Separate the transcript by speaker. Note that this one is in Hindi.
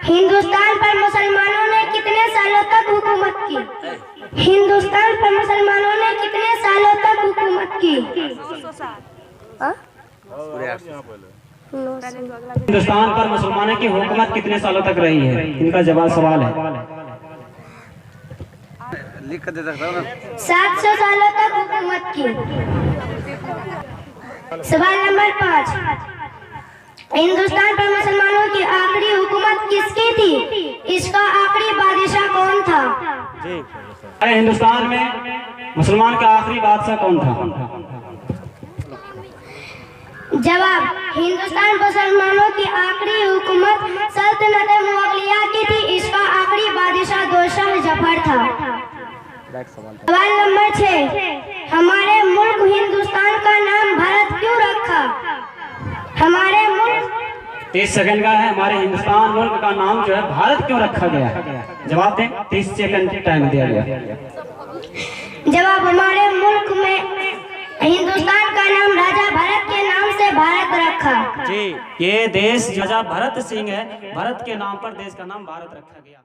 Speaker 1: हिंदुस्तान पर मुसलमानों ने कितने सालों तक हुकूमत की? हिंदुस्तान पर मुसलमानों ने कितने सालों तक हुकूमत की?
Speaker 2: हिंदुस्तान पर मुसलमानों की हुकूमत कितने सालों तक रही है? इनका जवाब सवाल है।
Speaker 3: लिख कर दे सकता हूँ ना।
Speaker 1: 700 सालों तक हुकूमत की। सवाल नंबर 5, हिंदुस्तान पर मुसलमानों की आखिरी हुकूमत किसकी थी? इसका आखिरी बादशाह कौन था?
Speaker 2: अरे हिंदुस्तान में मुसलमान का आखिरी बादशाह कौन था?
Speaker 1: जवाब, हिंदुस्तान मुसलमानों की आखिरी हुकूमत सल्तनत मुगलिया की थी। इसका आखिरी बादशाह दोशाह जफर था। सवाल नंबर 6, हमारे मुल्क हिंदुस्तान का नाम भारत क्यों रखा? हमारे मुल्क
Speaker 2: 30 सेकंड का है। हमारे हिंदुस्तान मुल्क का नाम जो है भारत क्यों रखा गया? जवाब दें, 30 सेकंड टाइम दिया गया।
Speaker 1: जवाब, हमारे मुल्क में हिंदुस्तान का नाम राजा भरत के नाम से भारत रखा।
Speaker 2: जी, ये देश राजा भरत सिंह है, भरत के नाम पर देश का नाम भारत रखा गया।